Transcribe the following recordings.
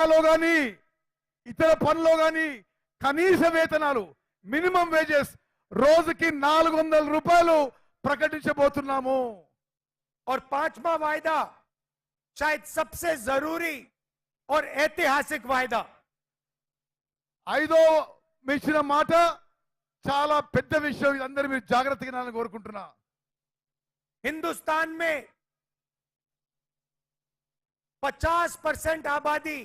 గాని ఇతర పనుల్లో గాని కనీస వేతనాలు మినిమం వేజెస్ రోజుకి 400 రూపాయలు ప్రకటించబోతున్నాము। और पांचवा वायदा शायद सबसे जरूरी और ऐतिहासिक वायदा, ఐదో మించిన మాట చాలా పెద్ద విషయం। ఇదందరూ మీరు జాగ్రత్తగా వినాలని కోరుకుంటున్నా। हिंदुस्तान में 50% आबादी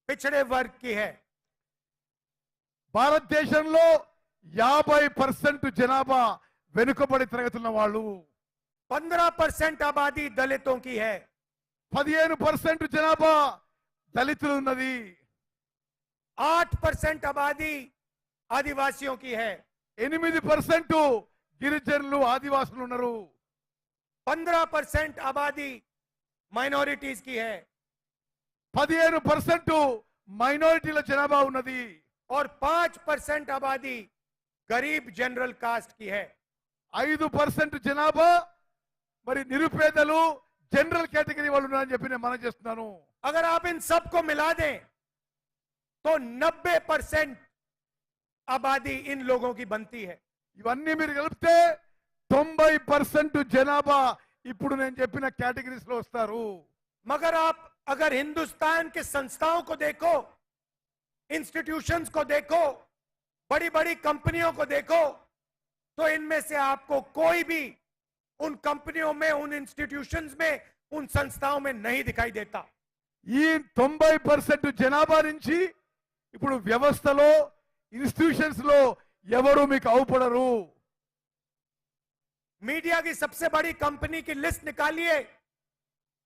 पिछड़े वर्ग की है। భారతదేశంలో 50% జనాభా వెనుకబడి తరగతున్న వాళ్ళు, 15% आबादी दलितों की है, 15% జనాభా దళితులు ఉన్నది, 8% आबादी आदिवासियों की है, 8% గిరిజనులు ఆదివాసులు ఉన్నారు, 15% आबादी माइनॉरिटीज की है, 15% మైనారిటీల జనాభా ఉన్నది, और 5% आबादी गरीब जनरल कास्ट की है। 5% జనాభా మరి నిరుపేదలు జనరల్ కేటగిరీ వాళ్ళు ఉన్నారని చెప్పి నేను మనం చేస్తున్నాను। अगर आप इन सबको मिला दें तो 90% आबादी इन लोगों की बनती है। ఇవన్నీ మీరు కలిపితే 90% జనాభా ఇప్పుడు నేను చెప్పిన కేటగిరీస్ లో వస్తారు। मगर आप अगर हिंदुस्तान के संस्थाओं को देखो, इंस्टीट्यूशंस को देखो, बड़ी बड़ी कंपनियों को देखो, तो इनमें से आपको कोई भी उन कंपनियों में, उन इंस्टीट्यूशंस में, उन संस्थाओं में नहीं दिखाई देता। ఈ 90% జనాభా నుంచి ఇప్పుడు వ్యవస్థలో ఇన్స్టిట్యూషన్స్ లో ఎవరు మీకు అవుపడరు। मीडिया की सबसे बड़ी कंपनी की लिस्ट निकालिए,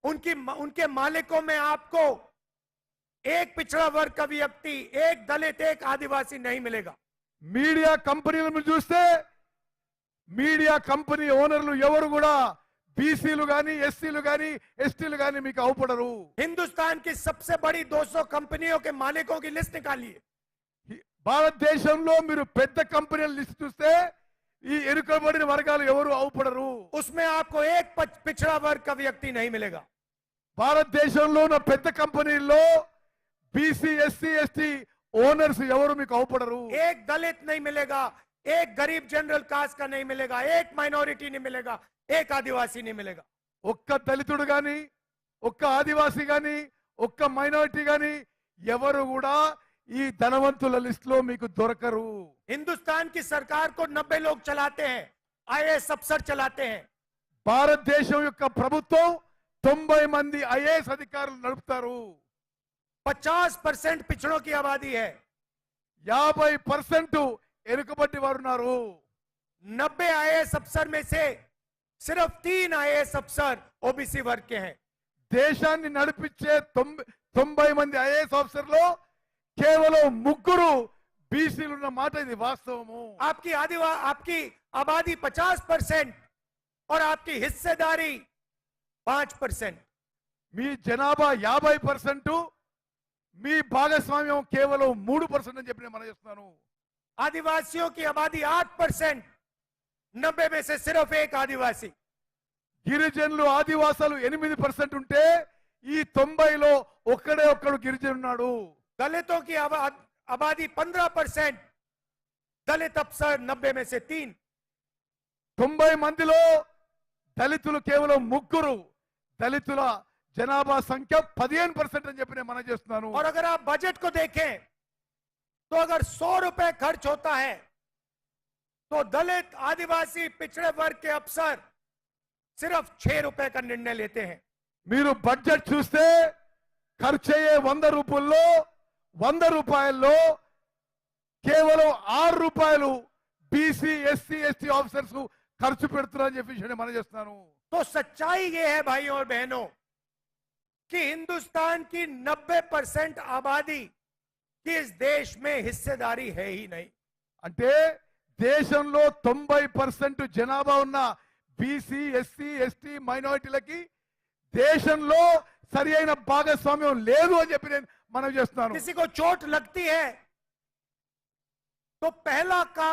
उनके मालिकों में आपको एक पिछड़ा वर्ग का व्यक्ति, एक दलित, एक आदिवासी नहीं मिलेगा। మీడియా కంపెనీలను చూస్తే మీడియా కంపెనీ ఓనర్లు ఎవరు కూడా బీసీలు గాని ఎస్సీలు గాని ఎస్టీలు గాని మీకు అవుపడరు। हिंदुस्तान की सबसे बड़ी 200 कंपनियों के मालिकों की लिस्ट निकालिए, భారతదేశంలో మీరు పెద్ద కంపెనీల లిస్ట్ చూస్తే ఈ ఎరుకబడిన వర్గాలు ఎవరు అవుపడరు। उसमें आपको एक पिछड़ा वर्ग का व्यक्ति नहीं मिलेगा। భారతదేశంలో ఉన్న పెద్ద కంపెనీల్లో బీసీ ఎస్సీ ఎస్టీ ఓనర్స్ ఎవరు మీకు అవుపడరు। एक दलित नहीं मिलेगा, एक गरीब जनरल कास्ट का नहीं मिलेगा, एक माइनॉरिटी नहीं मिलेगा, एक आदिवासी नहीं मिलेगा। ఒక్క దళితుడు గాని, ఒక్క ఆదివాసీ గాని, ఒక్క మైనారిటీ గాని ఎవరు కూడా ఈ ధనవంతుల లిస్ట్ లో మీకు దొరకరు। हिंदुस्तान की सरकार को 90 लोग चलाते हैं, आईएएस अफसर चलाते हैं। భారతదేశం యొక్క ప్రభుత్వం 90 మంది ఐఏఎస్ అధికారులు నడుపుతారు। 50% पिछड़ों की आबादी है, 50% ఎరుకబడి వారు ఉన్నారు। 90 आईएएस अफसर में से सिर्फ 3 आईएएस अफसर ओबीसी वर्ग के हैं। దేశాన్ని నడిపించే 90 మంది ఐఏఎస్ ఆఫీసర్లో కేవలం 3 బీసీలు ఉన్న మాట ఇది వాస్తవము। आपकी आबादी 50% और आपकी हिस्सेदारी 5%। మీ జనాభా 50%, మీ భాగస్వామ్యం కేవలం 3% అని చెప్పి నేను మనం చేస్తున్నాను। आदिवासियों की आबादी 8%, 90 में से सिर्फ एक आदिवासी। గిరిజనులు ఆదివాసాలు 8% ఉంటే ఈ 90లో ఒక్కడే ఒక్కడు గిరిజనుడు ఉన్నాడు। दलितों की आबादी 15%, दलित अफसर 90 में से 3। 90 మందిలో దళితులు కేవలం 3, దళితుల జనాభా సంఖ్య 15% అని చెప్పి నేను మనం చేస్తున్నాను। और अगर आप बजट को देखें तो अगर 100 रुपए खर्च होता है तो दलित, आदिवासी, पिछड़े वर्ग के अफसर सिर्फ 6 रुपए का निर्णय लेते हैं। మీరు బడ్జెట్ చూస్తే ఖర్చు అయ్యే 100 రూపాయల్లో కేవలం 6 రూపాయలు బీసీ ఎస్సీ ఎస్టీ ఆఫీసర్స్ ఖర్చు పెడుతున్నారని చెప్పి నేను మనం చేస్తున్నాను। तो सच्चाई ये है भाइयों और बहनों कि हिंदुस्तान की 90% आबादी की इस देश में हिस्सेदारी है ही नहीं। అంటే దేశంలో 90% జనాభా ఉన్న బీసీ ఎస్సీ ఎస్టీ మైనారిటీలకి దేశంలో సరి అయిన భాగస్వామ్యం లేదు అని చెప్పి నేను మనం చేస్తున్నాను। किसी को चोट लगती है तो पहला काम